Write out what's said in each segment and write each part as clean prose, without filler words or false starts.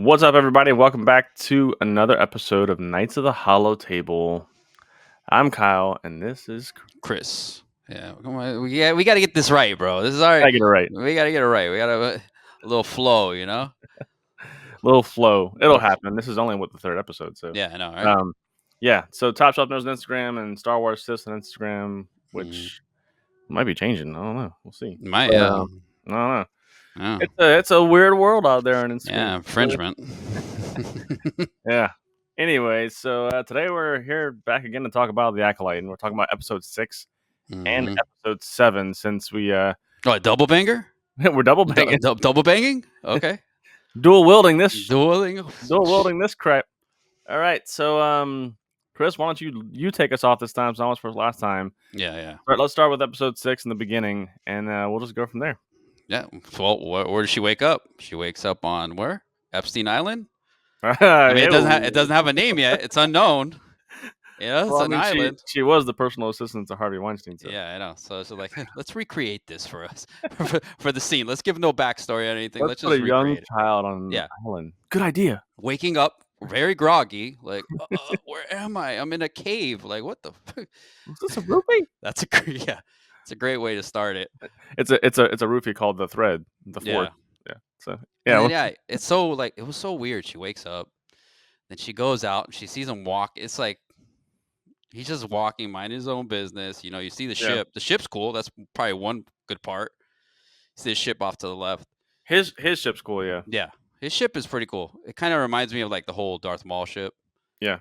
What's up, everybody? Welcome back to another episode of Knights of the Hollow Table. I'm Kyle, and this is Chris. Yeah, come on. We got to get this right, bro. This is our. I get it right. We got to get it right. We got to have a little flow, Little flow. It'll Little- happen. This is only the third episode, so Yeah, I know, right? yeah. So Top Shelf knows on Instagram and Star Wars Sis on Instagram, which might be changing. I don't know. We'll see. Might, But, yeah. I don't know. Yeah. It's a weird world out there on Instagram. Yeah, infringement. Yeah. Anyway, so today we're here back again to talk about the Acolyte, and we're talking about episode 6 and episode 7 since we Oh, a double banger? we're double banging, Double banging? Okay. dual wielding this Dueling. crap. All right, so Chris, why don't you take us off this time? So I was for last time. Yeah. All right, let's start with episode 6 in the beginning, and we'll just go from there. Yeah. Well, where does she wake up? She wakes up on where? Epstein Island? I mean, it doesn't have a name yet. It's unknown. Yeah, it's an island. She was the personal assistant to Harvey Weinstein. So. Yeah, I know. So like, let's recreate this for us for the scene. Let's give no backstory or anything. Let's put just a young recreate it. child on the island. Good idea. Waking up very groggy, like, where am I? I'm in a cave. Like, what the? Is this a roofie? It's a great way to start it. It's a roofie called the Thread, the Fourth. Yeah. So it's so like it was so weird. She wakes up, then she goes out and she sees him walk. It's like he's just walking, minding his own business. You see the ship. The ship's cool. That's probably one good part. You see the ship off to the left. His ship's cool, yeah. Yeah. His ship is pretty cool. It kind of reminds me of like the whole Darth Maul ship. Yeah.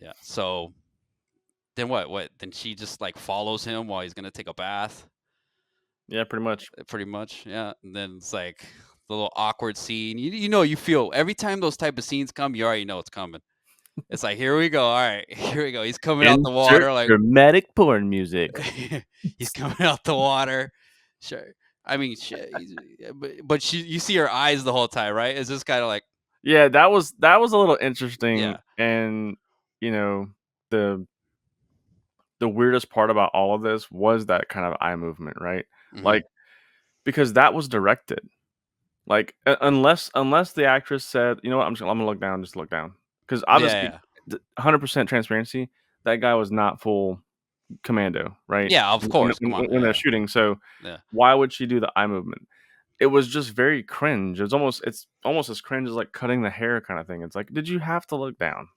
Yeah. So then what? Then she just like follows him while he's gonna take a bath. Yeah, pretty much. Pretty much, yeah. And then it's like the little awkward scene. You feel every time those type of scenes come, you already know it's coming. It's like, here we go. All right, here we go. He's coming out the water, like dramatic porn music. He's coming out the water. Sure. I mean, but you see her eyes the whole time, right? It's just kind of like, yeah, that was a little interesting. Yeah. And the weirdest part about all of this was that kind of eye movement, right? Mhm. Like, because that was directed. Like, unless the actress said, you know what, I'm gonna look down, just look down, because obviously, 100% transparency, that guy was not full commando, right? Yeah, of course. When they're shooting, so why would she do the eye movement? It was just very cringe. It's almost as cringe as like cutting the hair kind of thing. It's like, did you have to look down?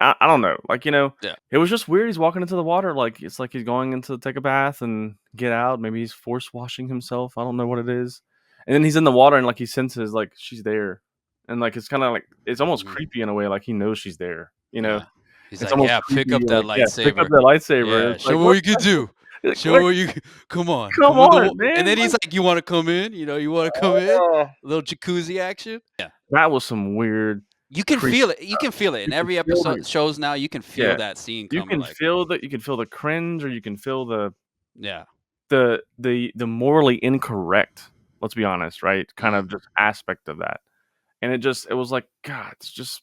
I don't know. Like, it was just weird. He's walking into the water, like it's like he's going into take a bath and get out. Maybe he's force washing himself. I don't know what it is. And then he's in the water and like he senses like she's there, and like it's kind of like it's almost creepy in a way. Like he knows she's there. Yeah. He's like, yeah, pick up that lightsaber. Pick up that lightsaber. Yeah, show me what you can do. Show what you come on, man. And then he's like, "You want to come in? You want to come in? A little jacuzzi action." Yeah, that was some weird. You can feel it. You can feel it in every episode shows now. You can feel that scene coming. You can feel that. You can feel the cringe, or you can feel the the morally incorrect. Let's be honest, right? Kind of just aspect of that, and it was like, God,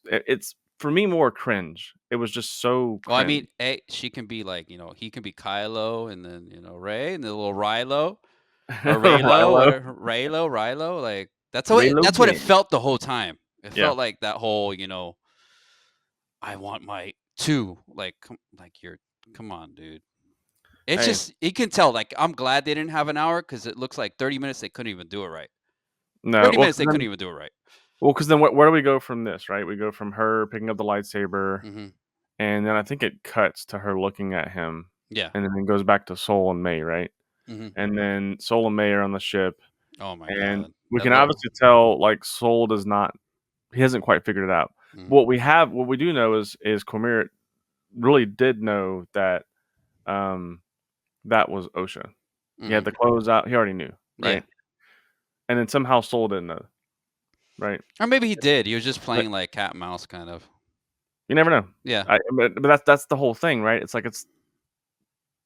it's for me more cringe. It was just so cringe. Well, I mean, she can be like, he can be Kylo, and then Rey, and the little Rilo, or Raylo, like that's what it felt the whole time. It felt like that whole, I want my two, like you're, come on, dude. It's just, you can tell, like, I'm glad they didn't have an hour, because it looks like 30 minutes they couldn't even do it right. No, 30 minutes they couldn't even do it right. Well, because then where do we go from this, right? We go from her picking up the lightsaber, and then I think it cuts to her looking at him. Yeah. And then it goes back to Sol and May, right? And then Sol and May are on the ship. Oh, my and God. We can obviously tell, like, Sol does not, he hasn't quite figured it out. What we do know is Cormyr really did know that that was Osha. He had the clothes out. He already knew, right? Yeah. And then somehow Sol didn't know, right? Or maybe he did. He was just playing like cat and mouse, kind of. You never know. Yeah. But that's the whole thing, right? It's like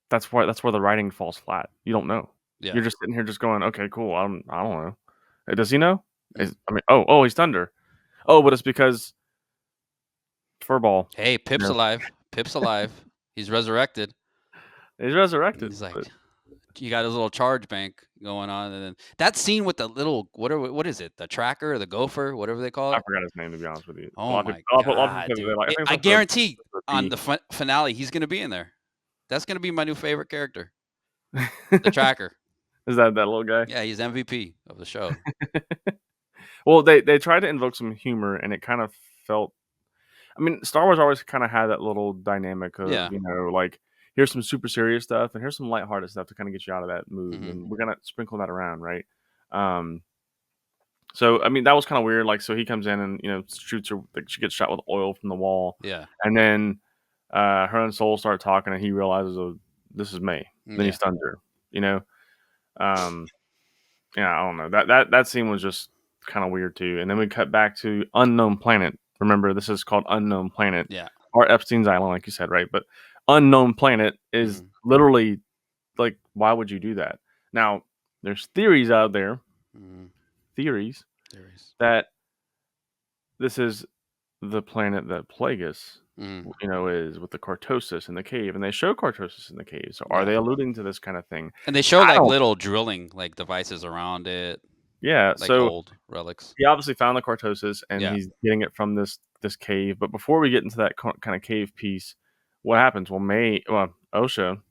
that's where the writing falls flat. You don't know. Yeah. You're just sitting here just going, okay, cool. I don't know. Does he know? He's Thunder. Oh, but it's because Furball. Hey, Pip's alive. Pip's alive. He's resurrected. He's resurrected. He's like, he got his little charge bank going on, and then that scene with the little what is it? The tracker or the gopher, whatever they call I it. forgot his name, to be honest with you. A Oh lot of people my a lot of people god, say they dude! like I think it I starts with guarantee a on B. the finale he's gonna be in there. That's gonna be my new favorite character, the tracker. Is that little guy? Yeah, he's MVP of the show. Well, they tried to invoke some humor, and it kind of felt. I mean, Star Wars always kind of had that little dynamic of Yeah. like here's some super serious stuff, and here's some lighthearted stuff to kind of get you out of that mood, Hmm. and we're gonna sprinkle that around, right? Um, so I mean, that was kind of weird. Like, so he comes in and shoots her. Like, she gets shot with oil from the wall, Yeah. and then her and Soul start talking, and he realizes, oh, this is May. Then he Yeah. stuns her. You know, um, yeah, I don't know. That scene was just kind of weird too. And then we cut back to Unknown Planet. Remember, this is called Unknown Planet Yeah. or Epstein's Island, like you sasaid, right? But Unknown Planet is Hmm. literally like, why would you do that? Now, there's theories out there, Hmm. theories There is. that this is the planet that Plagueis, Mm. is with the cortosis in the cave, and they show cortosis in the cave. So are Yeah. they alluding to this kind of thing? And they show I like don't. little drilling like devices around it, Yeah. like So old relics. he obviously found the cortosis, and Yeah. he's getting it from this cave. But before we get into that kind of cave piece, what happens? Well, Osha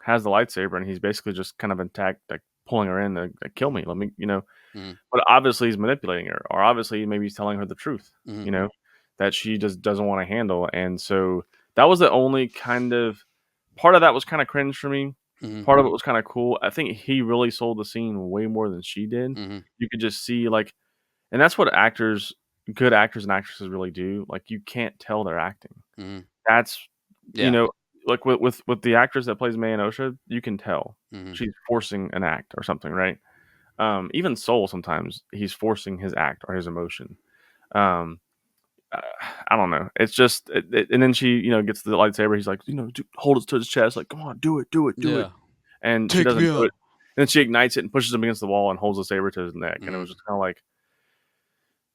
has the lightsaber, and he's basically just kind of intact, like pulling her in to like, kill me. Let me. Hmm. But obviously he's manipulating her, or obviously maybe he's telling her the truth. Hmm. You know that she just doesn't want to handle, and so that was the only kind of part of that was kind of cringe for me. Hmm. Part of it was kind of cool. I think he really sold the scene way more than she did. Hmm. You could just see like and that's what good actors and actresses really do. Like, you can't tell they're acting. Hmm. That's you Yeah. know, like with the actress that plays May and Osha, you can tell Hmm. she's forcing an act or something, right? Even Soul sometimes he's forcing his act or his emotion. Um, uh, I don't know. It's just, and then she, gets the lightsaber. He's like, hold it to his chest, like, come on, do it, do it, do it. Yeah. And she Take doesn't me do it. out. And then she ignites it and pushes him against the wall and holds the saber to his neck. And it Hmm. was just kind of like,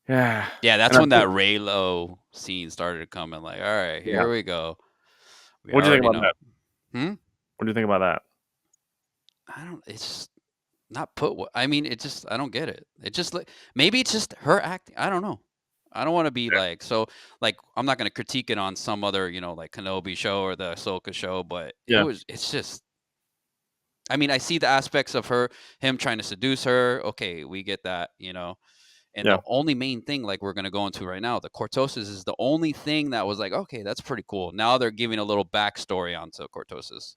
yeah. Yeah, And that's I when think, that Raylo scene started coming. Like, all right, yeah. here we go. We What do you think already about know. that? Hmm. What do you think about that? I don't. It's just not put. I mean, it just. I don't get it. It just like maybe it's just her acting. I don't know. I don't want to be like so. Like I'm not going to critique it on some other, like Kenobi show or the Ahsoka show, but it Yeah, was. It's just. I mean, I see the aspects of him trying to seduce her. Okay, we get that. And the yeah, only main thing, like we're gonna go into right now, the cortosis is the only thing that was like, okay, that's pretty cool. Now they're giving a little backstory onto cortosis,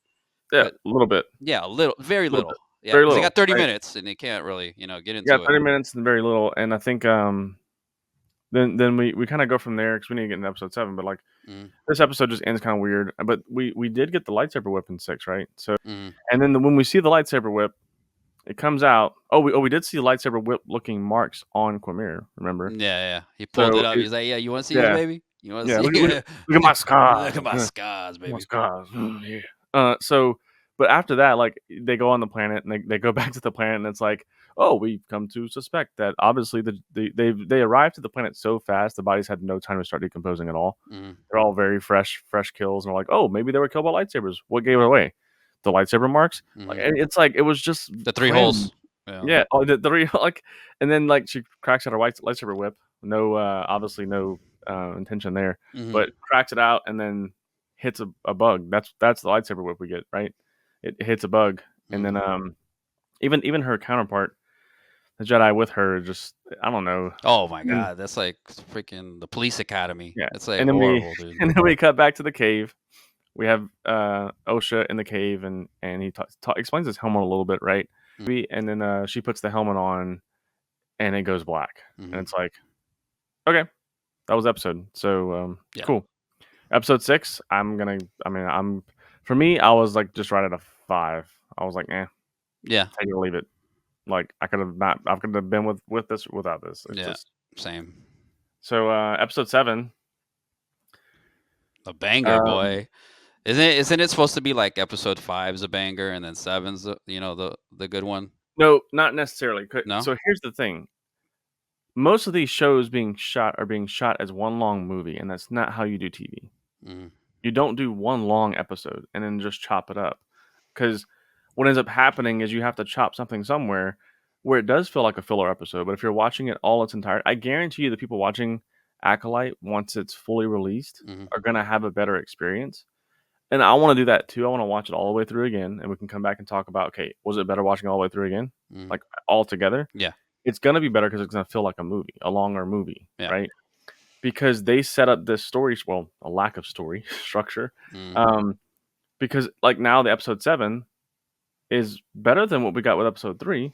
yeah. but A little bit, yeah, very a little bit, little. Yeah, very because they little, got 30 right? minutes and they can't really, get Yeah, into it. 30 minutes and very little. And I think then we kind of go from there because we need to get into episode 7. But like Mm, this episode just ends kind of weird. But we did get the lightsaber whip in 6, right? So mm. and then when we see the lightsaber whip, it comes out. We did see the lightsaber whip looking marks on Quimir. Remember? Yeah, yeah. He pulled So it up. He's like, yeah, you want to see this, yeah, baby? You want to yeah. see? Look at my Look scars. at my scars, My baby. scars. Yeah. So, but after that, like they go on the planet and they go back to the planet, and it's like, oh, we've come to suspect that obviously they arrived to the planet so fast the bodies had no time to start decomposing at all. Mm, They're all very fresh kills, and we're like, oh, maybe they were killed by lightsabers. What gave it away? The lightsaber marks. Like, mm. and it's like it was just The three cringe. holes. Yeah. Yeah. Oh, the three like, and then like she cracks out her lightsaber whip. No, obviously no intention there, Hmm. but cracks it out and then hits a bug. That's the lightsaber whip we get, right? It hits a bug, and then Hmm. even her counterpart, the Jedi with her, just I don't know. Oh my And god, that's like freaking the police academy. yeah, It's like and then we horrible, dude. and then we cut back to the cave. We have Osha in the cave, and he explains his helmet a little bit, right? And then she puts the helmet on, and it goes black, and Mm-hmm. it's like, okay, that was episode. So Yeah. cool. Episode 6, I'm for me, I was like just right at a 5. I was like, Yeah. take it or leave it. Like I could have been with this or without this. It's Yeah. just Same. so episode 7. A banger, Um, boy. Isn't it supposed to be like episode 5's a banger and then 7's the good one? no, not necessarily. No? So here's the thing. Most of these shows are being shot as one long movie, and that's not how you do TV. Mm. You don't do one long episode and then just chop it up. Because what ends up happening is you have to chop something somewhere where it does feel like a filler episode. But if you're watching it all its entire, I guarantee you the people watching Acolyte once it's fully released are gonna have a better experience. And I want to do that too. I want to watch it all the way through again, and we can come back and talk about, okay, was it better watching it all the way through again, like all together? Yeah. It's gonna be better because it's gonna feel like a movie, a longer movie, Yeah. right? Because they set up this story, well, a lack of story structure, because like now the episode 7 is better than what we got with episode 3,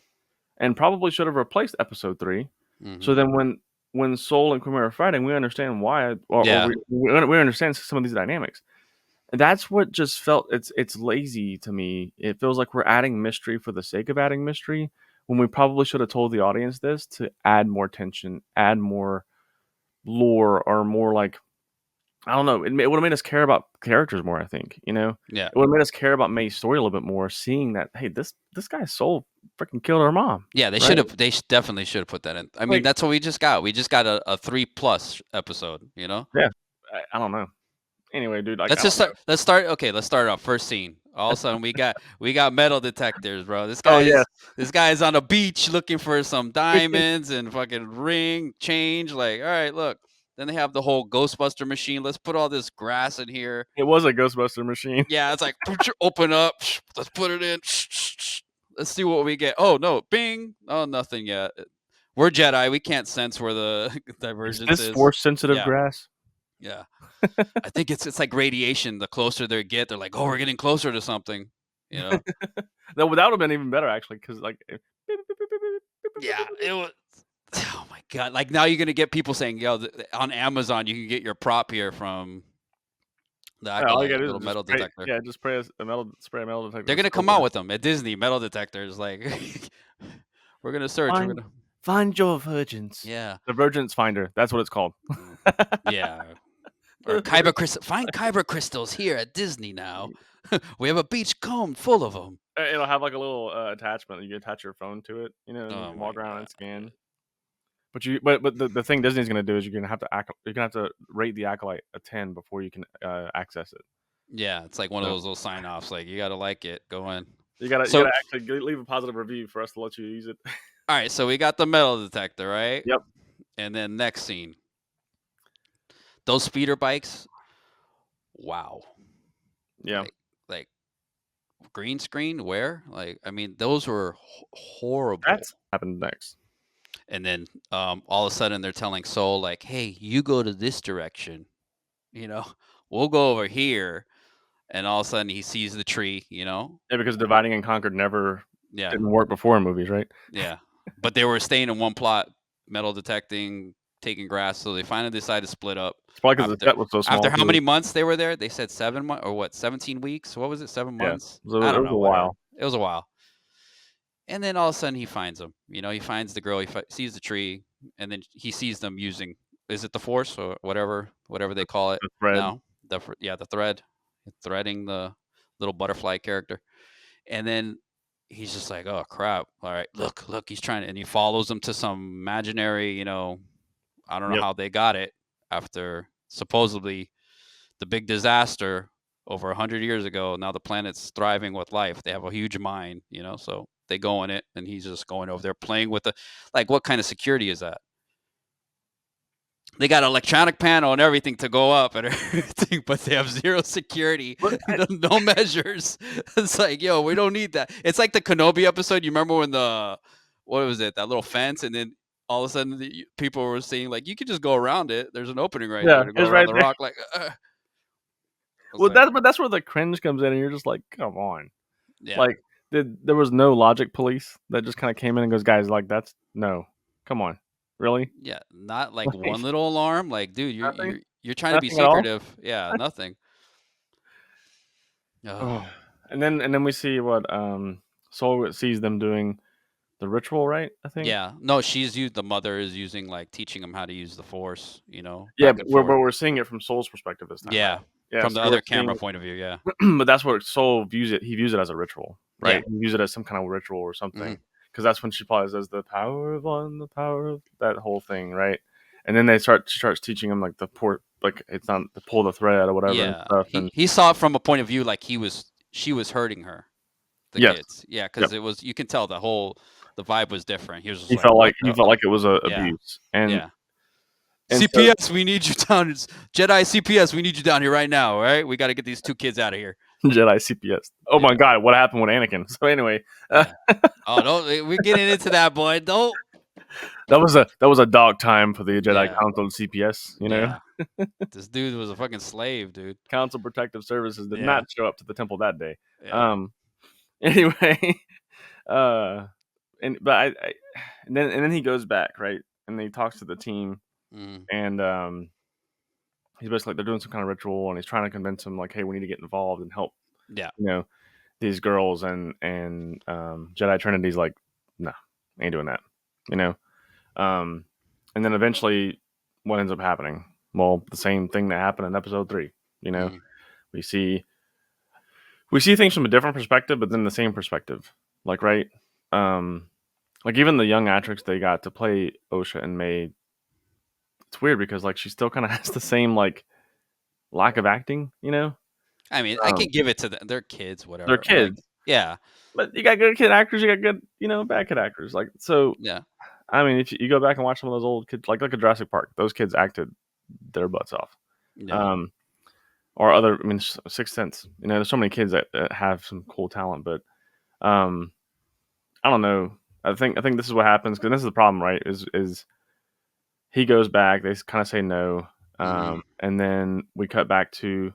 and probably should have replaced episode 3. So then when Soul and Quimera are fighting, we understand why, or we understand some of these dynamics. And that's what just felt it's lazy to me. It feels like we're adding mystery for the sake of adding mystery when we probably should have told the audience this to add more tension, add more lore, or more like, I don't know. It would have made us care about characters more. I think, Yeah. It would have made us care about May's story a little bit more, seeing that, hey, this guy's soul freaking killed her mom. Yeah, they should have. They definitely should have put that in. I mean, that's what we just got. We just got a 3+ episode. Yeah, I don't know. Anyway, dude, like, let's start. Okay, let's start off. First scene. All of a sudden, we got metal detectors, bro. This guy's on a beach looking for some diamonds and fucking ring change. Like, all right, look. Then they have the whole Ghostbuster machine. Let's put all this grass in here. It was a Ghostbuster machine. Yeah, it's like open up. Let's put it in. Let's see what we get. Oh no, bing. Oh, nothing yet. We're Jedi. We can't sense where the divergence is. This force sensitive grass? Yeah. I think it's like radiation. The closer they get, they're like, oh, we're getting closer to something. No, that would have been even better actually, because like, yeah, it was. Oh my god! Like now you're gonna get people saying, "Yo, on Amazon you can get your prop here from the Acolyte, little metal detector." Yeah, just spray a metal detector. They're gonna come out with them at Disney. Metal detectors, like we're gonna search. We're gonna find your virgins. Yeah, the Virgins Finder. That's what it's called. Yeah. Or kyber crystal. Find kyber crystals here at Disney now. We have a beach comb full of them. It'll have like a little attachment. You can attach your phone to it, and you can walk around and scan. But the thing Disney's gonna do is you're gonna have to rate the Acolyte a 10 before you can access it. Yeah, it's like one of those little sign offs. Like you gotta like it. Go in. You gotta actually leave a positive review for us to let you use it. All right, so we got the metal detector, right? Yep. And then next scene. Those speeder bikes, wow. Yeah. Like green screen, where? Like, I mean, those were horrible. That's happened next. And then all of a sudden they're telling Soul, like, hey, you go to this direction. We'll go over here. And all of a sudden he sees the tree, Yeah, because dividing and conquered never didn't work before in movies, right? Yeah. But they were staying in one plot, metal detecting, taking grass, so they finally decided to split up. It's probably because the set was so small. After how many months they were there? They said 7 months, or what? 17 weeks? What was it? 7 months? I don't know. It was a while. And then all of a sudden he finds them. He finds the girl. He sees the tree, and then he sees them using. Is it the Force or whatever they call it? The thread. Now? The thread, threading the little butterfly character, and then he's just like, oh crap! All right, look, he's trying to, and he follows them to some imaginary, I don't know how they got it after supposedly the big disaster over 100 years ago. Now the planet's thriving with life. They have a huge mine, so they go in it, and he's just going over there playing with what kind of security is that? They got an electronic panel and everything to go up and everything, but they have zero security, no measures. It's like, yo, we don't need that. It's like the Kenobi episode. You remember when what was it? That little fence, and then all of a sudden people were saying, like, you could just go around it. There's an opening right there to go around the rock. Like, that's where the cringe comes in, and you're just like, come on. Yeah. Like, there was no logic police that just kind of came in and goes, guys, like, come on. Really? Yeah, not like one little alarm. Like, dude, you're trying to be secretive. Yeah, nothing. Oh. And then we see what Soul sees them doing the ritual, right? I think. Yeah. No, the mother is using, like, teaching them how to use the Force. Yeah, but we're seeing it from Soul's perspective this time. Yeah. Right? Yeah, from the other camera point of view. Yeah. But that's what Soul views it. He views it as a ritual, right? Yeah. He views it as some kind of ritual or something. Mm-hmm. Because that's when she probably says the power of one, the power of that whole thing, right? And then she starts teaching him, like, it's not to pull the thread or whatever. Yeah, and stuff, he saw it from a point of view like she was hurting her. the Yes. kids. Yeah, Yep. because it was, you can tell the vibe was different. He was just He like, felt what like the it was a yeah, abuse, and yeah. so CPS, we need you down. Jedi CPS, we need you down here right now. All right, we got to get these 2 kids out of here. Jedi CPS. Oh my Yeah, god, what happened with Anakin? So anyway, yeah. Oh, don't, we're getting into that, boy. Don't. that was a dog time for the Jedi Yeah, Council CPS. yeah. This dude was a fucking slave, dude. Council Protective Services did Yeah, not show up to the temple that day. yeah. Um. Anyway, uh, I and then he goes back, right, and he talks to the team, Mm, and he's basically like they're doing some kind of ritual, and he's trying to convince them like, hey, we need to get involved and help, yeah. you know, these girls, and Jedi Trinity's like, no, ain't doing that, you know. Um, and then eventually, what ends up happening? Well, the same thing that happened in episode 3. You know, Mm, we see we see things from a different perspective, but then the same perspective. Like, right? Um, like even the young actress they got to play Osha and May, it's weird because like she still kind of has the same like lack of acting. You know, I mean, I um, can give it to them. They're kids, they're whatever. Like, kids, yeah, but you got good kid actors, you got good, bad kid actors. Like, so yeah, I mean, if you go back and watch some of those old kids, like a Jurassic Park, those kids acted their butts off. yeah, Um, or other, I mean, Sixth Sense. There's so many kids that have some cool talent, but um, I don't know. I think this is what happens because this is the problem, right? Is he goes back, they kind of say no, mm-hmm, and then we cut back to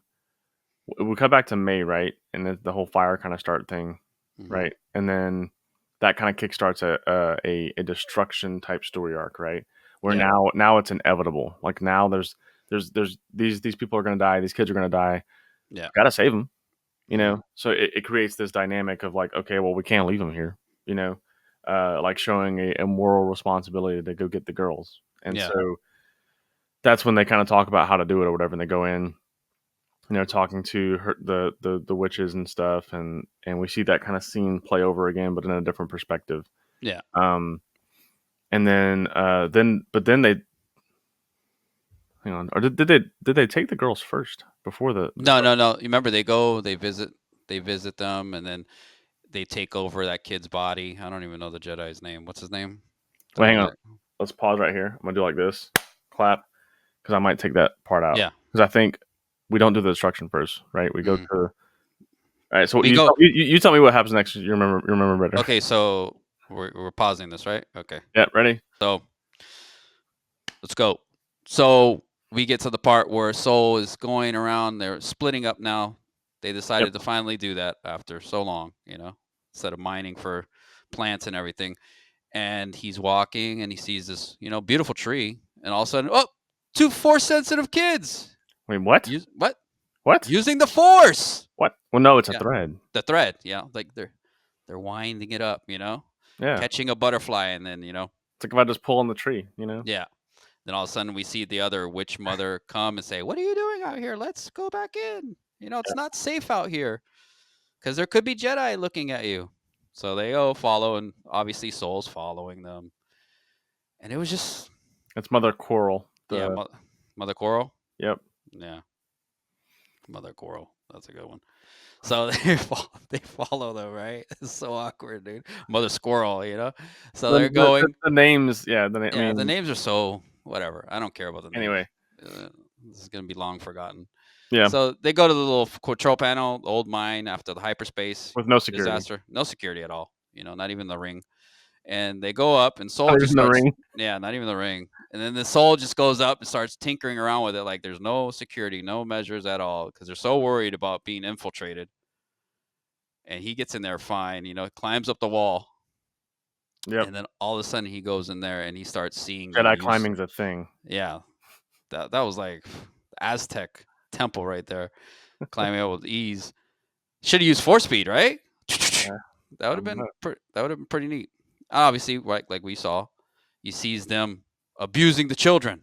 May, right? And then the whole fire kind of start thing, mm-hmm. right? And then that kind of kickstarts a destruction type story arc, right? Where Yeah, now it's inevitable. Like now there's these people are gonna die, these kids are gonna die. yeah, Gotta save them, mm-hmm. So it creates this dynamic of like, okay, well we can't leave them here, like showing a moral responsibility to go get the girls. And Yeah, so that's when they kind of talk about how to do it or whatever, and they go in, talking to the witches and stuff, and we see that kind of scene play over again, but in a different perspective. yeah. Um, and then they hang on, or did they take the girls first before the No, girls? no, no. You remember they go, they visit them, and then they take over that kid's body. I don't even know the Jedi's name. What's his name? The Wait, hang one on. that. Let's pause right here. I'm gonna do like this, clap, because I might take that part out Yeah. because I think we don't do the destruction first, right? We go Mm. to all right. So We go. you tell me what happens next. You remember better. Okay, so we're pausing this, right? Okay. Yeah, ready? So let's go. So we get to the part where Soul is going around. They're splitting up now. They Yep. decided to finally do that after so long, instead of mining for plants and everything. And he's walking and he sees this, beautiful tree. And all of a sudden, oh, 2 force sensitive kids. Wait, what? What? What? Using the force. What? Well, no, it's a Yeah. thread. The thread. Yeah. Like they're winding it up, Yeah. catching a butterfly and then, It's like if I just pull on the tree. yeah. Then all of a sudden we see the other witch mother come and say, "What are you doing out here? Let's go back in. It's not safe out here because there could be Jedi looking at you." So they follow, and obviously Soul's following them. And it was just, It's Mother Coral. yeah, The Mother Coral. Yep. Yeah, Mother Coral. That's a good one. So they follow them, right? It's so awkward, dude. Mother Squirrel, So they're going. The names, yeah. I Yeah, the mean, names are so whatever. I don't care about the names. anyway, This is gonna be long forgotten. yeah, So they go to the little control panel, old mine after the hyperspace with no security. disaster. No security at all. Not even the ring. And they go up, and Soul Not just even the starts. ring. Yeah, not even the ring. And then the Soul just goes up and starts tinkering around with it, like there's no security, no measures at all, because they're so worried about being infiltrated. And he gets in there fine, climbs up the wall, Yep. and then all of a sudden he goes in there and he starts seeing them Jedi use. climbing's a thing. Yeah, that was like Aztec temple right there, climbing up with ease. Should have used force speed, right? Yeah, That would have been pretty neat. Obviously, like we saw, he sees them abusing the children.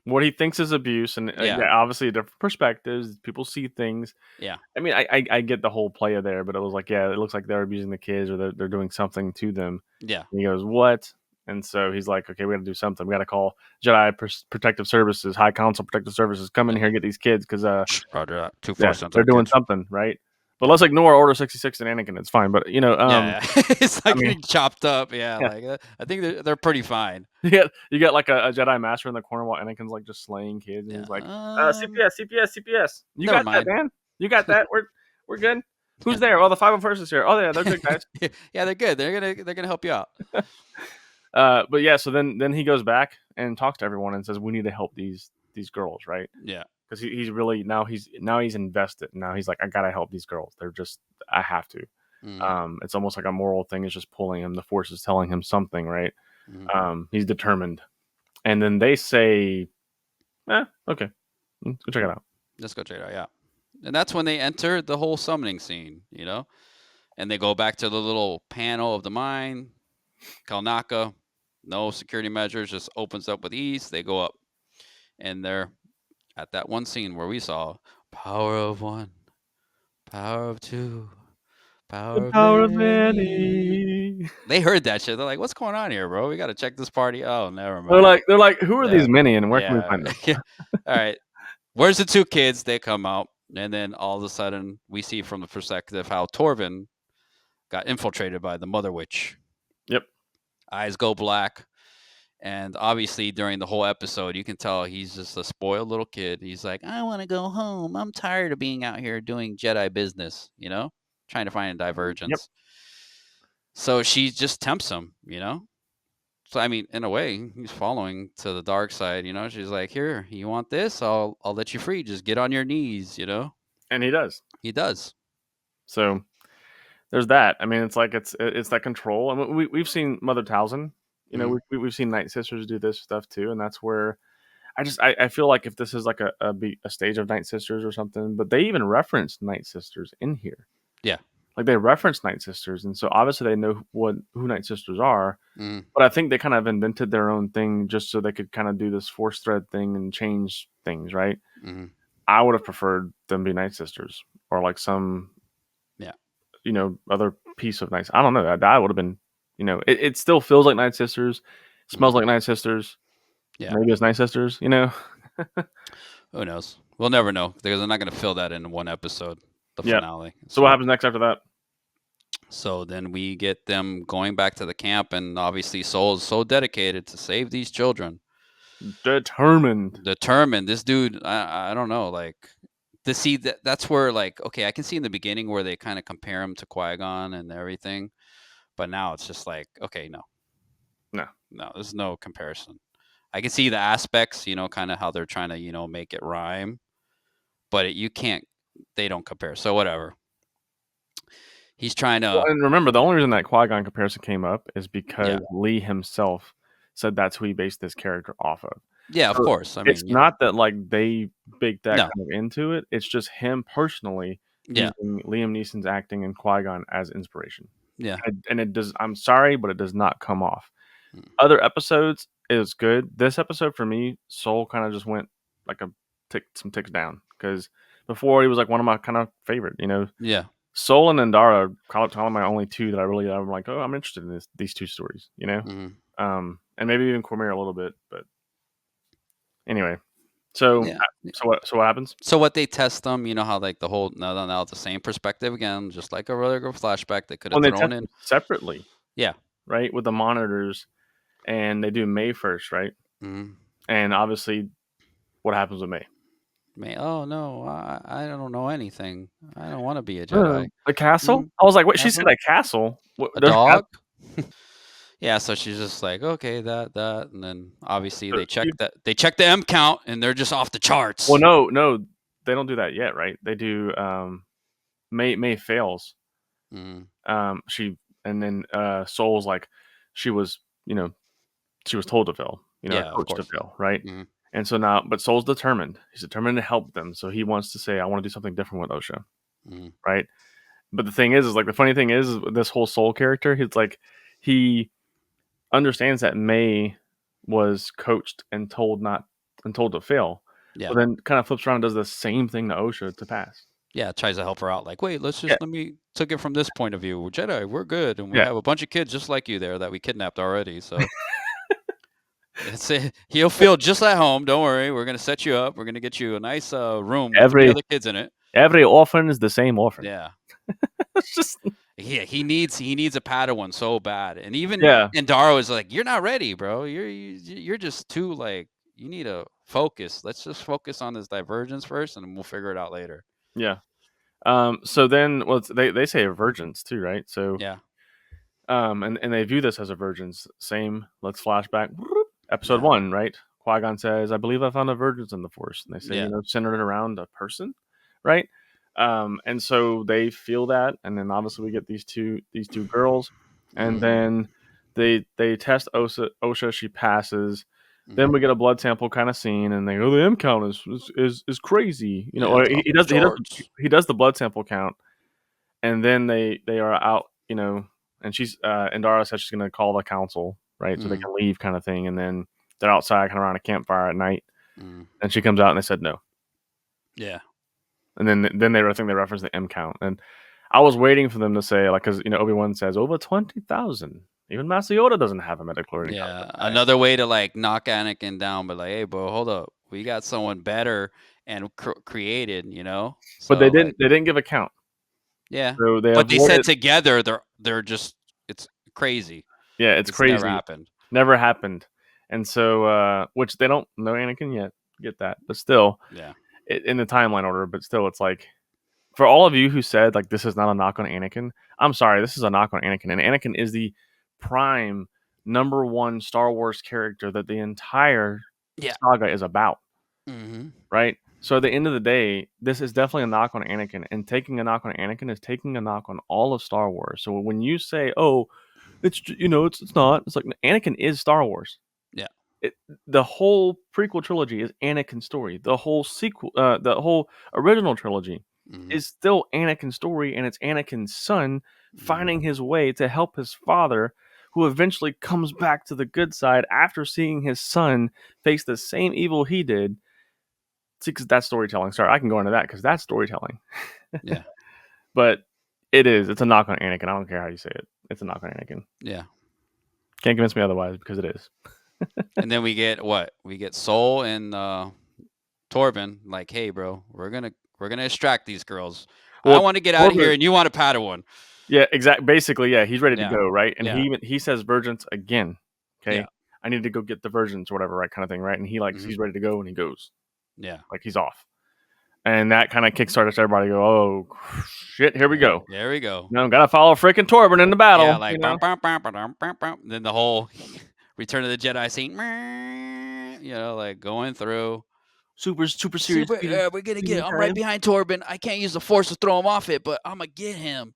what he thinks is abuse, and Yeah, yeah, obviously different perspectives. People see things. yeah, I mean, I get the whole play of there, but it was like, yeah, it looks like they're abusing the kids or they're doing something to them. yeah. And he goes, what? And so he's like, okay, we got to do something. We got to call Jedi Protective Services, High Council Protective Services, come in here and get these kids because Roger that. Too yeah, force they're sensitive doing kids. something right. But let's ignore Order 66 and Anakin. It's fine. But Yeah, it's I not mean, getting chopped up. Yeah, yeah, like I think they're pretty fine. you get like a Jedi Master in the corner while Anakin's like just slaying kids, and Yeah. he's like, CPS, CPS, CPS. You Never got that, mind. man. You got that. We're good. Who's there? Oh, the 501st is here. Oh, yeah, they're good guys. Yeah, they're good. They're gonna help you out. But yeah, so then he goes back and talks to everyone and says, we need to help these girls, right? Yeah. Because he's really now he's invested. Now he's like, I gotta help these girls. They're just I have to. Mm-hmm. It's almost like a moral thing is just pulling him. The force is telling him something, right? Mm-hmm. He's determined. And then they say, okay, go check it out. Let's go check it out. Yeah, and that's when they enter the whole summoning scene. And they go back to the little panel of the mine. Kalnaka, no security measures, just opens up with ease. They go up, and they're at that one scene where we saw power of one, power of two, The power of power of many. many. They heard that shit. They're like, "What's going on here, bro? We got to check this party." Oh, never They're mind. like, who are Yeah, these many, and where can we yeah. find them? All right. Where's the two kids? They come out, and then all of a sudden, we see from the perspective how Torvin got infiltrated by the Mother Witch. Yep. Eyes go black. And obviously, during the whole episode, you can tell he's just a spoiled little kid. He's like, I want to go home. I'm tired of being out here doing Jedi business, trying to find a Yep. divergence. So she just tempts him, So, I mean, in a way, he's following to the dark side, She's like, here, you want this? I'll let you free. Just get on your knees, And he does. He does. So there's that. I mean, it's like it's that control. I mean, we've seen Mother Talzin. Mm-hmm. We've seen Night Sisters do this stuff too, and that's where I feel like if this is like a stage of Night Sisters or something, but they even reference Night Sisters in here. Yeah. Like they reference Night Sisters, and so obviously they know who Night Sisters are. Mm-hmm. But I think they kind of invented their own thing just so they could kind of do this force thread thing and change things, right? Mm-hmm. I would have preferred them be Night Sisters or like some, Yeah, other piece of Night. I don't know. That would have been, it still feels like Night Sisters, smells like Night Sisters. Yeah. Maybe it's Night Sisters, Who knows? We'll never know because they're not going to fill that in one episode, the Yeah. finale. So what happens next after that? So then we get them going back to the camp, and obviously Soul is so dedicated to save these children. Determined. This dude, I don't know, like to see that's where like okay, I can see in the beginning where they kind of compare him to Qui-Gon and everything, but now it's just like okay, no, there's no comparison. I can see the aspects, kind of how they're trying to make it rhyme, but you can't. They don't compare. So whatever. He's trying to. Well, and remember, the only reason that Qui-Gon comparison came up is because Lee himself said that's who he based this character off of. Yeah, of course. I mean, it's not that like they baked that No. kind of into it. It's just him personally using Liam Neeson's acting and Qui-Gon as inspiration. Yeah. And it does. I'm sorry, but it does not come off. Other episodes is good. This episode for me, Soul kind of just went like some ticks down because before he was like one of my kind of favorite. Yeah. Soul and Endara are my only two that I'm like, oh, I'm interested in these two stories, and maybe even Cormier a little bit, but anyway. So what happens? So what they test them, how like the whole now it's the same perspective again, just like a regular flashback they could have thrown in separately. Yeah. Right, with the monitors, and they do May 1st, right? Mm-hmm. And obviously, what happens with May? May, oh no, I don't know anything. I don't want to be a Jedi. A castle? I was like, what? She said a castle? A dog? Yeah, so she's just like, okay, that, and then obviously they check the M count, and they're just off the charts. Well, no, they don't do that yet, right? They do. May fails. Mm-hmm. And then Soul's like, she was told to fail, coached to fail, right? Mm-hmm. And so now, but Soul's determined. He's determined to help them. So he wants to say, I want to do something different with Osha. Mm-hmm. Right. But the thing is like, the funny thing is this whole Soul character, he's like, he understands that May was coached and told to fail. Yeah. But then kind of flips around and does the same thing to Osha to pass. Yeah, tries to help her out. Like, wait, let me take it from this point of view. Jedi, we're good, and we have a bunch of kids just like you there that we kidnapped already. So he'll feel just at home. Don't worry, we're gonna set you up. We're gonna get you a nice room with the other kids in it. Every orphan is the same orphan. Yeah, It's just Yeah, he needs a Padawan so bad, and even yeah, Endaro is like, "You're not ready, bro. You're just too like you need to focus. Let's just focus on this divergence first, and we'll figure it out later." yeah. So then, well, they say virgins too, right? So Yeah, and they view this as a virgins. Same. Let's flashback. Episode yeah, 1, right? Qui-Gon says, "I believe I found a virgins in the Force," and they say, yeah, centered around a person, right? And so they feel that, and then obviously we get these two girls, and mm-hmm, then they test Osha. She passes. Then mm-hmm. we get a blood sample kind of scene, and they go, "The M count is crazy," Yeah, Or it's he, off he the does charts. he does the blood sample count, and then they are out, and Indara says she's gonna call the council, right, so they Mm, can leave, kind of thing, and then they're outside, kind of around a campfire at night, mm, and she comes out, and they said no, yeah, and then I think they reference the M count, and I was waiting for them to say, like, because Obi-Wan says over 20,000. Even Master Yoda doesn't have a midichlorian count that yeah. high. Another way to like knock Anakin down, but like, hey, bro, hold up, we got someone better and created, But they So like, didn't they didn't give a count, yeah, so they but they said avoided. together they're just it's crazy. Yeah, Like it's it's never crazy. happened. Never happened, and so which they don't know Anakin yet. Get that, but still, Yeah, in the timeline order, but still, it's like, for all of you who said, like, this is not a knock on Anakin, I'm sorry, this is a knock on Anakin. And Anakin is the prime number one Star Wars character that the entire yeah. saga is about, Hmm. right? So at the end of the day, this is definitely a knock on Anakin. And taking a knock on Anakin is taking a knock on all of Star Wars. So when you say, oh, it's not, it's like, Anakin is Star Wars. Yeah. It, the whole prequel trilogy is Anakin's story. The whole the whole original trilogy Hmm. is still Anakin's story, and it's Anakin's son Hmm. finding his way to help his father, who eventually comes back to the good side after seeing his son face the same evil he did. See, because that's storytelling. Sorry, I can go into that because that's storytelling. Yeah. But it is. It's a knock on Anakin. I don't care how you say it. It's a knock on Anakin. Yeah. Can't convince me otherwise because it is. And then we get what? We get Soul and Torben like, hey, bro, we're gonna extract these girls. I Well, want to get out of Torben, here, and you want a Padawan. yeah, exactly. Basically, yeah, he's ready to Yeah. go, right? And Yeah. he says virgins again. Yeah. Okay, I need to go get the virgins or whatever, right, kind of thing, right? And Hmm. he's ready to go, and he goes, Yeah. like, he's off, and that kind of kickstarts everybody. Go, oh shit, here we go. There we go. Gotta follow freaking Yeah. Torben in the Yeah, battle, like then the whole Return of the Jedi scene, like going through. super serious We're gonna get. speeding I'm right time. behind Torben. I can't use the Force to throw him off it, but I'm gonna get him.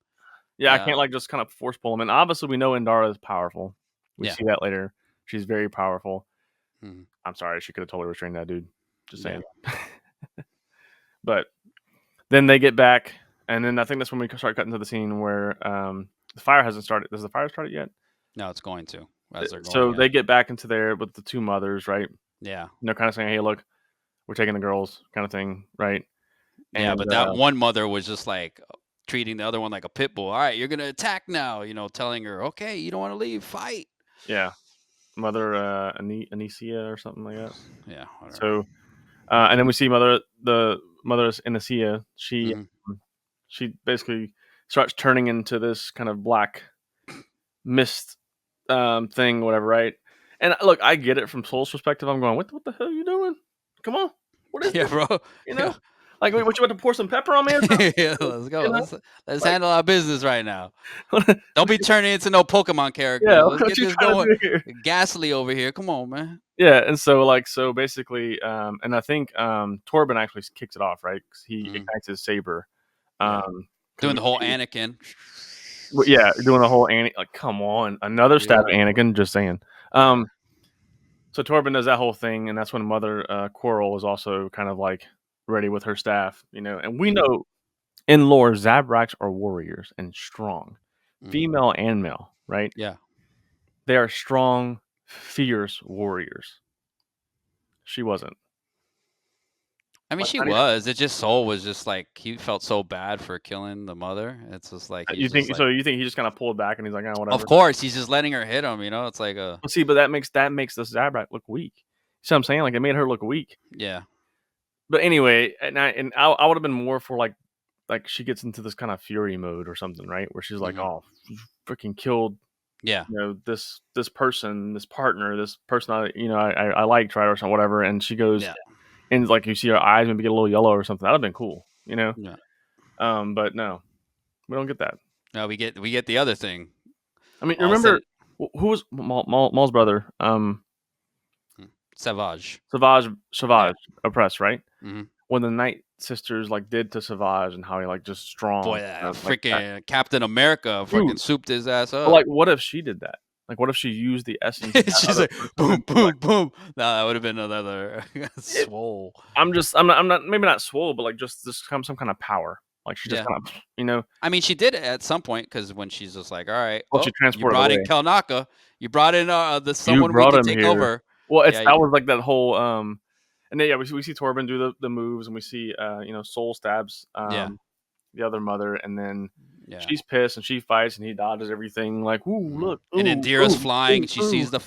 Yeah, I can't, Yeah, like, just kind of force pull him. And obviously, we know Indara is powerful. We yeah, see that later. She's very powerful. mhm, I'm sorry, she could have totally restrained that dude. Just yeah, saying. But then they get back, and then I think that's when we start cutting to the scene where the fire hasn't started. Does the fire start yet? no, it's going to as they're going So in. they get back into there with the two mothers, right? And Yeah, they're kind of saying, "Hey, look, we're taking the girls," kind of thing, right? yeah, And but that one mother was just like treating the other one like a pit bull. All right, you're gonna attack now. Telling her, okay, you don't want to leave, fight. yeah, Mother Anicia or something like that. Yeah, whatever. So and then we see the mother's Anicia. Hmm. She basically starts turning into this kind of black mist thing, whatever, right? And look, I get it from Soul's perspective. I'm going, what the hell are you doing? Come on, what is Yeah, this? bro. You Yeah, know, like, wait, what, you want to pour some pepper on me or yeah. something? Let's go. You know, Let's like, handle our business right now. what, Don't be turning into no Pokemon yeah, characters. Let's what get you this trying to going. do here? Ghastly over here. Come on, man. Yeah, and so basically, and I think Torben actually kicks it off, right? 'Cause he Mm, ignites his saber, yeah. because Doing we the whole see, Anakin. well, yeah, doing the whole like, come on, another stab Yeah. at Anakin. Just saying. Yeah. So Torben does that whole thing, and that's when Mother Quarrel is also kind of like ready with her staff, and we Mm, know in lore Zabraks are warriors and strong, mm, female and male, right? yeah. They are strong, fierce warriors. She wasn't. I mean, Like, she not even. was. It just Soul was just like he felt so bad for killing the mother. It's just like he's You just think like, so? You think he just kind of pulled back and he's like, oh, of whatever. course, he's just letting her hit him. It's like Well, see, but that makes the Zabrak look weak. See what I'm saying? Like, it made her look weak. yeah, But anyway, and I would have been more for, like, like she gets into this kind of fury mode or something, right? Where she's like, Mhm. "Oh, freaking killed, Yeah. this person, this partner, this person I liked, right, or something, whatever." And she goes, Yeah. and like you see her eyes maybe get a little yellow or something. That'd have been cool, you know. Yeah. But no, we don't get that. Now we get the other thing. I mean, you All of a remember sudden, who was Maul's brother? Savage. Yeah. Savage oppressed, right? Mhm. When the Night Sisters like did to Savage and how he like just strong, Boy, like that, freaking Captain America dude. fucking souped his ass But up. like, what if she did that? Like, what if she used the essence of that She's other like, person boom, into like boom, boom. No, that would have been another it? swole. I'm not maybe not swole, but like just this some kind of power. Like she just Yeah. kind of I mean, she did it at some point because when she's just like, all right, well, she oh, you transported brought in away. Kelnaka, you brought in the You someone we brought can him take here. over. Well, it's Yeah, that was like that whole and then yeah, we see Torben do the moves and we see Soul stabs yeah, the other mother and then yeah. she's pissed and she fights and he dodges everything like ooh Mhm. look And ooh Indira's ooh flying. ooh She ooh sees the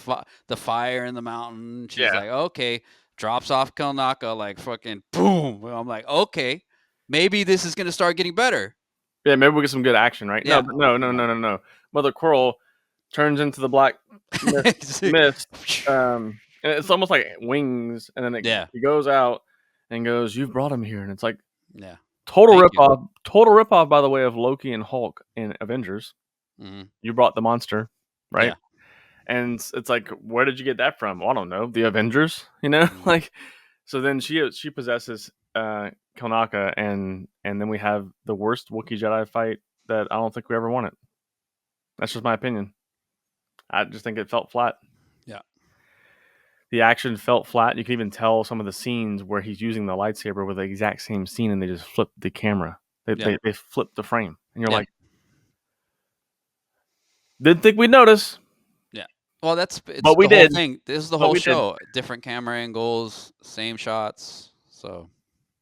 fire in the mountain. She's yeah like, okay, drops off Kelnaka like fucking boom. Well, I'm like, okay, maybe this is gonna start getting better. yeah maybe we get some good action right no Yeah. but no Mother Coral turns into the black mist and it's almost like wings and then Yeah. he goes out and goes you've brought him here and it's like Yeah. total Thank you. ripoff total ripoff by the way of Loki and Hulk in Avengers. Mhm. You brought the monster, right? Yeah. And it's like, where did you get that from? Well, I don't know. The Avengers, Mhm. like. So then she possesses Konaka, and then we have the worst Wookiee Jedi fight that I don't think we ever wanted. That's just my opinion. I just think it felt flat. Yeah. The action felt flat. You can even tell some of the scenes where he's using the lightsaber with the exact same scene, and they just flipped the camera. They Yeah. they, they flipped the frame, and you're Yeah. like, didn't think we'd notice, Yeah. Well, it's but we the whole did. thing. This is the But whole we did. show. Different camera angles, same shots. So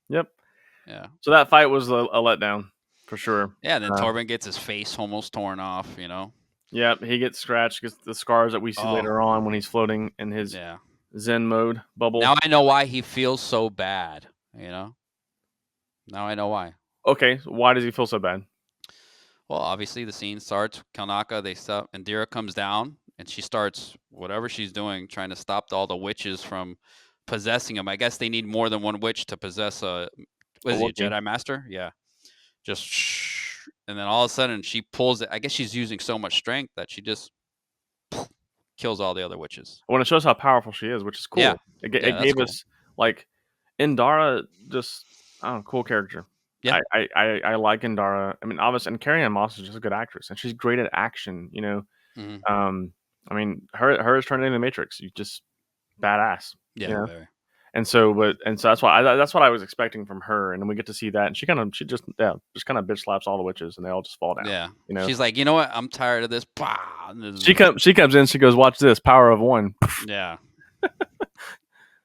Yep. yeah. So that fight was a letdown for sure. Yeah, and then Uh, Torben gets his face almost torn off, yeah, he gets scratched, gets the scars that we see Oh, later on when he's floating in his yeah. Zen mode bubble. Now I know why he feels so bad, you know? Now I know why. Okay, so why does he feel so bad? Well, obviously the scene starts, Kanaka, they stop, and Dira comes down and she starts whatever she's doing, trying to stop all the witches from possessing him. I guess they need more than one witch to possess what A is he, a Wookiee. Jedi Master? Yeah. Just and then all of a sudden she pulls it. I guess she's using so much strength that she just kills all the other witches. When it shows how powerful she is, which is Yeah. cool. Yeah, It that's gave cool. us like Indara, just I don't know, cool character. Yeah. I like Indara. I mean, obviously, and Carrie Ann Moss is just a good actress, and she's great at action. Mhm. I mean, her is turning into the Matrix. You just badass. You Yeah, know. very. And so that's why that's what I was expecting from her, and then we get to see that, and she just kind of bitch slaps all the witches, and they all just fall down. Yeah. You know, She's like, "You know what? I'm tired of this." Bah! she comes in, she goes, "Watch this, power of one, Yeah.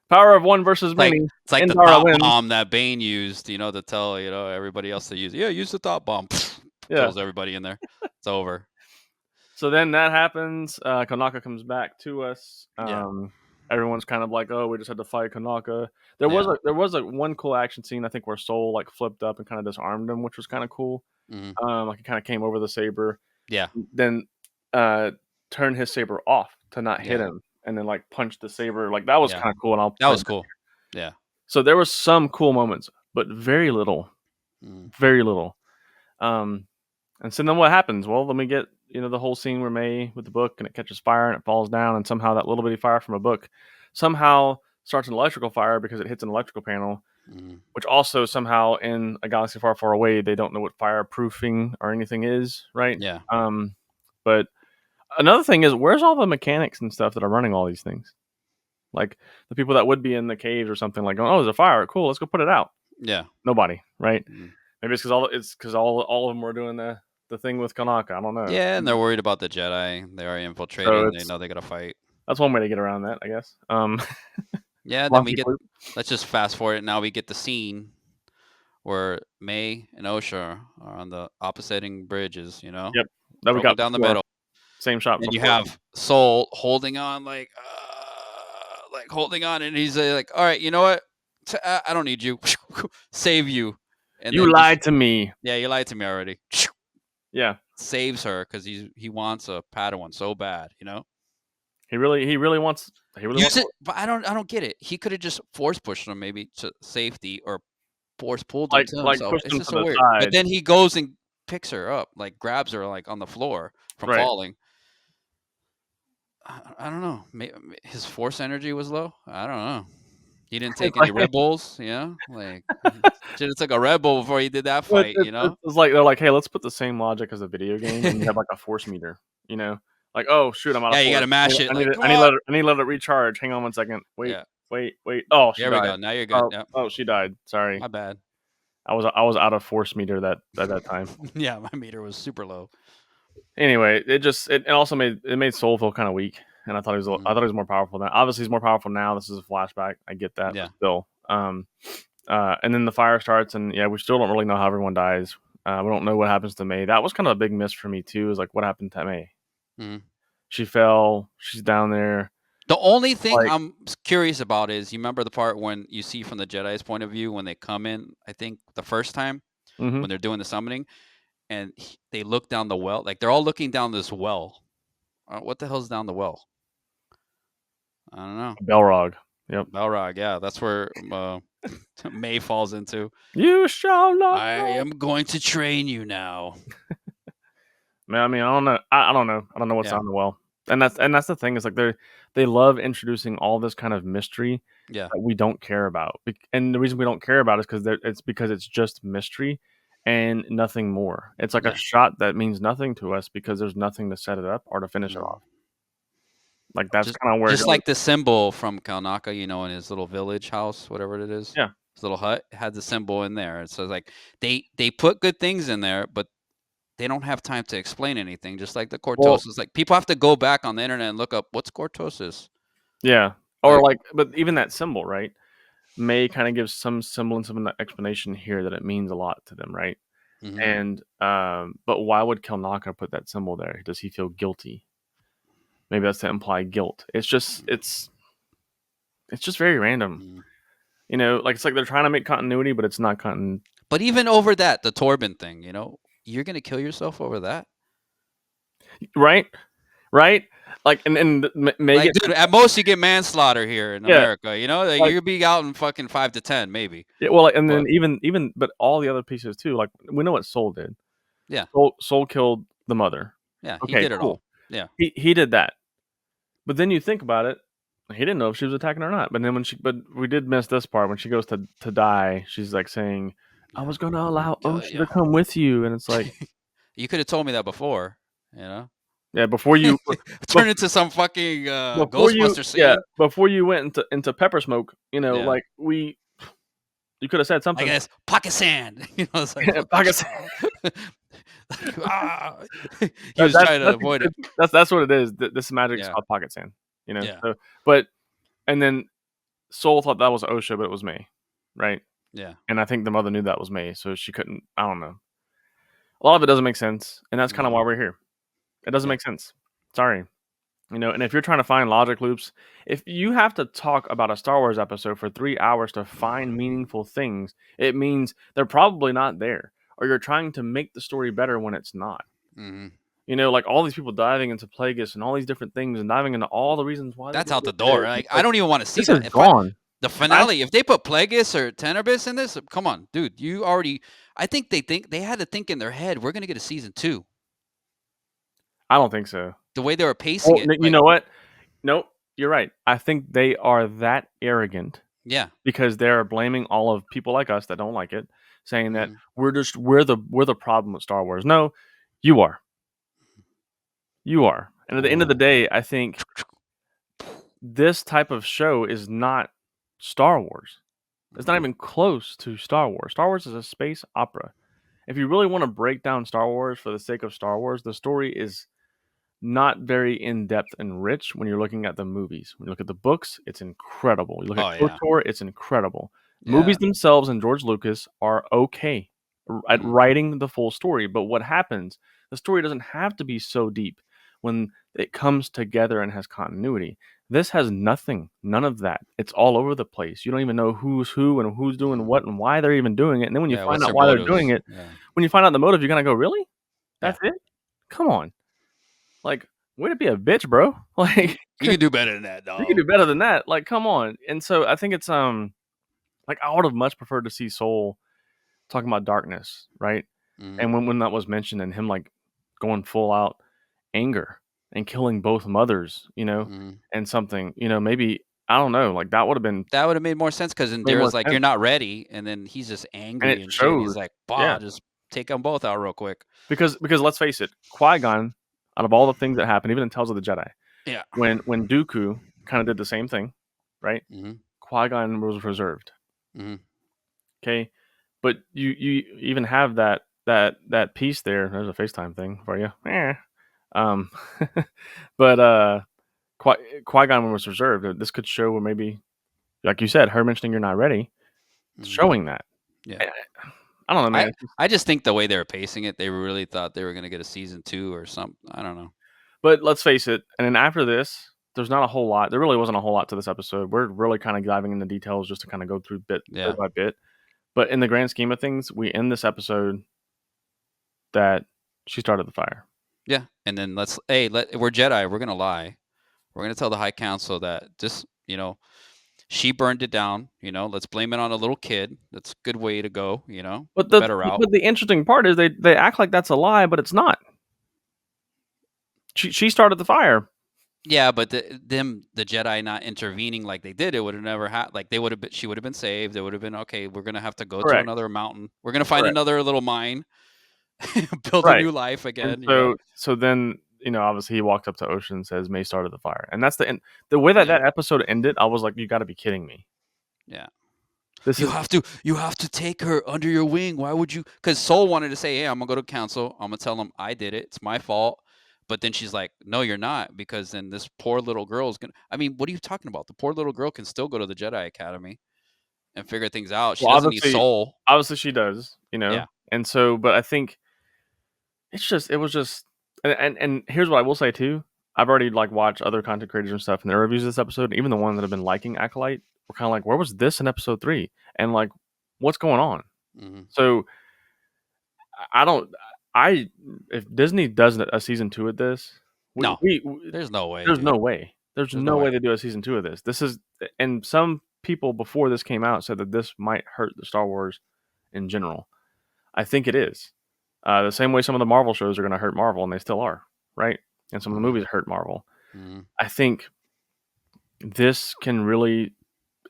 power of one versus many." It's like the Indara thought wins. bomb that Bane used, to tell, everybody else to use. Yeah, use the thought bomb. Yeah. Kills everybody in there. It's over. So then that happens. Konaka comes back to us. Yeah. Everyone's kind of like, "Oh, we just had to fight Konaka." Yeah. There was a one cool action scene I think where Soul like flipped up and kind of disarmed him, which was kind of cool. Mhm. Like he kind of came over the saber, Yeah. then uh, turned his saber off to not hit Yeah. him, and then like punched the saber. Like that was Yeah. kind of cool. And I'll That play was that. cool. Yeah. So there was some cool moments, but very little, Mhm. very little. Um, and so then what happens? Well, then we get the whole scene where May with the book and it catches fire and it falls down, and somehow that little bitty fire from a book somehow starts an electrical fire because it hits an electrical panel, Mhm. which also somehow in a galaxy far, far away they don't know what fireproofing or anything is, right? Yeah. But another thing is, where's all the mechanics and stuff that are running all these things? Like the people that would be in the caves or something, like, oh, there's a fire, cool, let's go put it out. Yeah. Nobody, right? Mhm. Maybe it's because all of them were doing the thing with Kanaka. I don't know. Yeah, and they're worried about the Jedi. They are So infiltrating. They know they gotta fight. that's one way to get around that, I guess. Yeah, then Monkey flute. let's just fast forward. Now we get the scene where May and Osha are on the opposing bridges, Yep, that we broken got down the before. middle. Same shot And you before. have Soul holding on, like holding on, and he's like, "All right, you know what? I don't need you. Save you." And You then lied to me. yeah, you lied to me already. Yeah. Saves her because he wants a Padawan so bad, you know. He really wants. Use it, but I don't get it. He could have just force pushed him maybe to safety or force pulled him to like himself. pushed It's him just to so the weird. But side. then he goes and picks her up, like grabs her like on the floor from Right. falling. I don't know. His force energy was low. I don't know. He didn't take It's any like Red Bulls, you know? Like should have took a Red Bull before he did that But fight, you know? it's like they're like, "Hey, let's put the same logic as a video game, and you have, like, a force meter," you know? Like, "Oh, shoot, I'm out of Yeah, you force. gotta mash it I need like, to come on. let it recharge. Hang on one second. Wait, Yeah. wait, wait. Oh, she There we died. go. Now you're good. Yep. Oh, she died. Sorry. My bad. I was out of force meter that at that time." Yeah, my meter was super low. Anyway, it also made Soul feel kinda weak, and Mhm. I thought he was more powerful then. Obviously, he's more powerful now. This is a flashback. I get that, but Yeah. still, and then the fire starts, and yeah, we still don't really know how everyone dies. We don't know what happens to May. That was kind of a big miss for me too. Is like what happened to May? Mhm. She fell. She's down there. The only thing Like, I'm curious about is you remember the part when you see from the Jedi's point of view when they come in, I think the first time hmm when they're doing the summoning and they look down the well, like they're all looking down this well. What the hell's down the well? I don't know. Belrog. Yep. Balrog, yeah, that's where May falls into. You shall not I go. am going to train you now. Man, I mean, I don't know. I don't know. I don't know what's Yeah, on the well. And that's the thing is like they love introducing all this kind of mystery yeah, that we don't care about. And the reason we don't care about it is because it's just mystery and nothing more. It's like a yeah. shot that means nothing to us because there's nothing to set it up or to finish it Mhm. off. Like that's Just kind of where it just goes. like the symbol from Kalnaka, in his little village house, whatever it is, Yeah. his little hut had the symbol in there. So it's like they put good things in there, but they don't have time to explain anything. Just like the Well, cortosis, like people have to go back on the internet and look up what's cortosis. yeah. Or Like, like, but even that symbol, right? May kind of give some semblance of an explanation here that it means a lot to them, right? mhm. And but why would Kilnaka put that symbol there? Does he feel guilty? Maybe that's to imply guilt. It's just very random. Mhm. You know, like it's like they're trying to make continuity, but it's not But even over that, the Torben thing, you're gonna kill yourself over that. right, right. Like and May Like, get dude, at most you get manslaughter here in yeah, America. Like like you could be out in fucking 5 to 10, maybe. yeah, well, like, and then But even but all the other pieces too. Like we know what Soul did. yeah, Soul killed the mother. yeah, he Okay, did it cool. all. Yeah, He did that. But then you think about it, he didn't know if she was attacking or not. But then but we did miss this part when she goes to die. She's like saying, "I yeah. was going to I'm gonna allow kill Osha you. to come with you," and it's like, You could have told me that before. You know, yeah, turn into some fucking Ghostbuster yeah, scene. before you went into pepper smoke, Yeah, like you could have said like something. this pocket sand. It's like what the. Pocket Like, ah. He was trying to avoid it. that's what it is. This magic is Yeah, called pocket sand. yeah, So but and then Soul thought that was Osha, but it was May, right? yeah, And I think the mother knew that was May, so she couldn't. I don't know. A lot of it doesn't make sense, and that's kind of mhm, why we're here. It doesn't yeah, make sense. Sorry. And if you're trying to find logic loops, if you have to talk about a Star Wars episode for 3 hours to find meaningful things, it means they're probably not there, or you're trying to make the story better when it's not. mhm. Like all these people diving into Plagueis and all these different things and diving into all the reasons why they That's did out what the they did. door. Like It's I like don't even want to see this is that. gone. The And I finale, if they put Plagueis or Tenebris in this, come on, dude. You already. I think they had to think in their head we're gonna get a season 2. I don't think so. The way they were pacing Well, it, you like know what? Nope, you're right. I think they are that arrogant yeah, because they're blaming all of people like us that don't like it, saying that mhm, we're the problem with Star Wars. No, you are. You are. And at the end of the ooh, day, I think this type of show is not Star Wars. It's not mhm, even close to Star Wars. Star Wars is a space opera. If you really want to break down Star Wars for the sake of Star Wars, the story is not very in depth and rich when you're looking at the movies. When you look at the books, it's incredible. You look at oh yeah, KOTOR, it's incredible. Movies yeah, themselves and George Lucas are okay at mhm, writing the full story, but what happens, the story doesn't have to be so deep when it comes together and has continuity. This has nothing, none of that. It's all over the place. You don't even know who's who and who's doing what and why they're even doing it. And then when you Yeah, find what's out their why they're doing motives? it, Yeah, when you find out the motive, you're gonna go, really? yeah. That's it? Come on, like, way to be a bitch, bro. You Like, you can do better than that, you can dog. do better than that. Like, come on. And so I think it's like I would have much preferred to see Soul talking about darkness, right? Mm-hmm. And when that was mentioned and him like going full out anger and killing both mothers, Mm-hmm. and something, maybe I don't know, like that would have been That would have made more sense because made more Indira's like, sense. "You're not ready," and then he's just And it angry and shit. And he's shows, like, yeah, "Bah, just take them both out real quick." because let's face it, Qui-Gon, out of all the things that happened, even in Tales of the Jedi, Yeah. when Dooku kind of did the same thing, right? Mm-hmm. Qui-Gon was reserved. Mm-hmm. Okay, but you even have that piece there. There's a FaceTime thing for you. Um, but Qui-Gon was reserved. This could show where maybe, like you said, her mentioning you're not ready, Mm-hmm. showing that. Yeah. I I don't know, I man. I just think the way they were pacing it, they really thought they were gonna get a season 2 or something. I don't know. But let's face it, and then after this, there's not a whole lot. There really wasn't a whole lot to this episode. We're really kind of diving into details just to kind of go through bit Yeah. by bit. But in the grand scheme of things, we end this episode that she started the fire. Yeah. And then we're Jedi. We're gonna lie. We're gonna tell the High Council that just she burned it down. Let's blame it on a little kid. That's a good way to go. But The the better route. but the interesting part is they act like that's a lie, but it's not. She started the fire. Yeah, but the Jedi not intervening like they did, it would have never happened. Like she would have been saved. It would have been okay. We're gonna have to go to Correct. another mountain. We're gonna find Correct. another little mine, build a Right. new life And again. so then, obviously he walked up to Ocean and says, May started the fire. And that's the end. The way that Yeah, that episode ended, I was like, you gotta be kidding me. yeah. This is You have to take her under your wing. Why would you? Because Soul wanted to say, "Hey, I'm gonna go to council. I'm gonna tell them I did it. It's my fault." But then she's like, "No, you're not, because then this poor little girl is gonna." I mean, what are you talking about? The poor little girl can still go to the Jedi Academy and figure things out. She well, doesn't need Soul. obviously she does, Yeah. And so, but I think it was just, and here's what I will say too. I've already like watched other content creators and stuff and their reviews of this episode, even the ones that have been liking Acolyte were kind of like, where was this in episode 3? And like, what's going on? Mm-hmm. So I don't. I if Disney does a season 2 of this, No, we there's no way, there's dude. no way. There's There's no no way. way they do a season 2 of this. This is, and some people before this came out said that this might hurt the Star Wars in general. I think it is. The same way some of the Marvel shows are going to hurt Marvel, and they still are, right? And some of the Mm-hmm. movies hurt Marvel. Mm-hmm. I think this can really.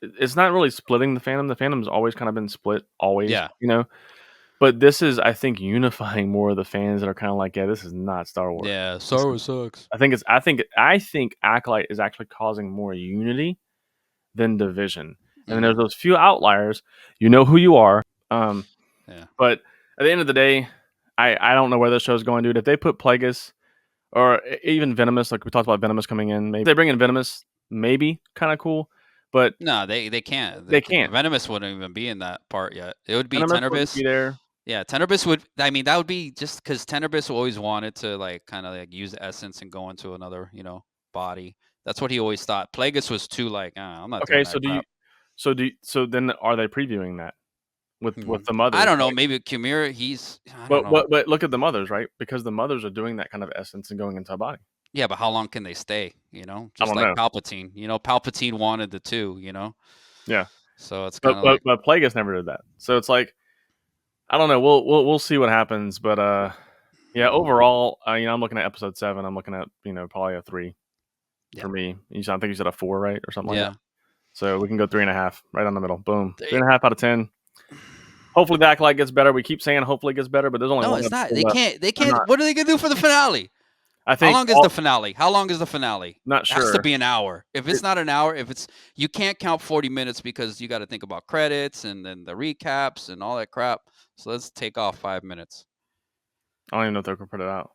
It's not really splitting the fandom. The fandom's always kind of been split, always, Yeah. But this is, I think, unifying more of the fans that are kind of like, yeah, this is not Star Wars. Yeah. This Star is, Wars sucks. I think Acolyte is actually causing more unity than division. And then Mm-hmm. there's those few outliers. You know who you are. Yeah. But at the end of the day, I don't know where this show's going, dude. If they put Plagueis or even Venomous, like we talked about Venomous coming in, maybe they bring in Venomous, maybe kind of cool. But No, they can't. they can't. Venomous wouldn't even be in that part yet. It would be Venomous wouldn't be Tenerbis. there. Yeah, Tenerbis would. I mean, that would be just because Tenerbis always wanted to like kind of like use the essence and go into another, body. That's what he always thought. Plagueis was too like, I'm not doing Okay, so that crap. so then are they previewing that with the I mothers? don't know. Like, Maybe Kimura. I don't know. but look at the mothers, right? Because the mothers are doing that kind of essence and going into a body. Yeah, but how long can they stay? I Just don't like know. Palpatine. Palpatine wanted the two. Yeah, So it's but kind of but like, but Plagueis never did that. So it's like, I don't know. We'll see what happens. But yeah. Overall, I'm looking at episode 7. I'm looking at probably a 3 yeah, for me. I think you said a 4, right, or something like that. yeah. So we can go 3.5 right on the middle. Boom, They, 3.5 out of 10. Hopefully the Acolyte gets better. We keep saying hopefully it gets better, but there's only no, one it's not. episode They left. can't. They They're can't. not. What are they gonna do for the finale? I How think long is the finale? How long is the finale? not It has to sure. be an hour. If it's not an hour, you can't count 40 minutes because you got to think about credits and then the recaps and all that crap. So let's take off 5 minutes. I don't even know if they're gonna put it out.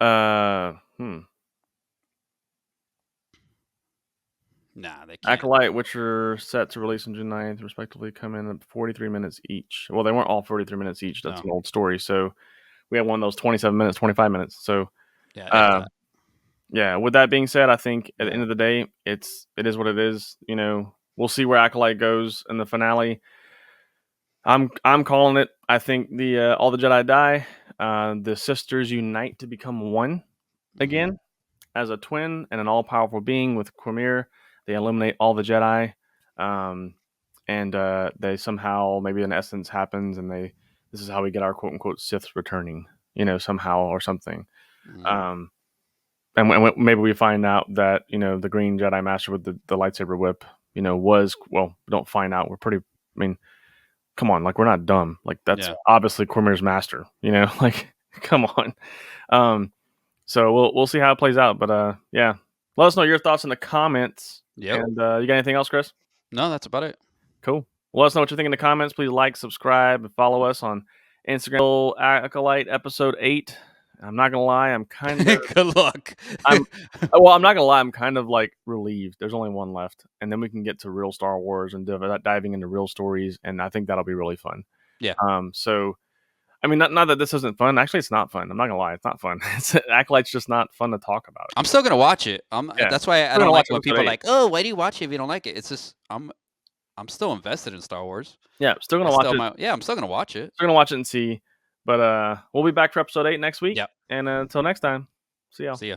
Uh, hmm. Nah, they can't. Acolyte, which are set to release on June 9th, respectively, come in at 43 minutes each. Well, they weren't all 43 minutes each. That's No. an old story. So we have one of those 27 minutes, 25 minutes. So Yeah, if that. Yeah. With that being said, I think at the Yeah. end of the day, it is what it is. You know, we'll see where Acolyte goes in the finale. I'm calling it. I think the all the Jedi die. The sisters unite to become one Mm-hmm. again as a twin and an all powerful being with Quimir. They eliminate all the Jedi, um, and they somehow maybe an essence happens, and they this is how we get our quote unquote Sith returning. You know, somehow or something. Mm-hmm. Um, maybe we find out that the Green Jedi Master with the lightsaber whip, was well. We don't find out. We're pretty. I mean, come on, like we're not dumb. Like that's Yeah. obviously Quimir's master. Like come on. Um, so we'll see how it plays out. But yeah, let us know your thoughts in the comments. Yep. And you got anything else, Chris? No, that's about it. Cool. Let us know what you think in the comments. Please like, subscribe, and follow us on Instagram. Acolyte episode 8. I'm not gonna lie, Good luck. I'm well, I'm not gonna lie, I'm kind of like relieved. There's only one left, and then we can get to real Star Wars and diving into real stories, and I think that'll be really fun. Yeah. So I mean, not that this isn't fun. Actually, it's not fun. I'm not gonna lie, it's not fun. Acolyte's just not fun to talk about. I'm still gonna watch it. Yeah, That's why I we're don't gonna like watch when episode people are 8. like, "Oh, why do you watch it if you don't like it?" It's just I'm still invested in Star Wars. Yeah, still gonna watch it. I'm still gonna watch it. Still gonna watch it and see. But we'll be back for episode 8 next week. Yep. And until next time, see y'all. See ya.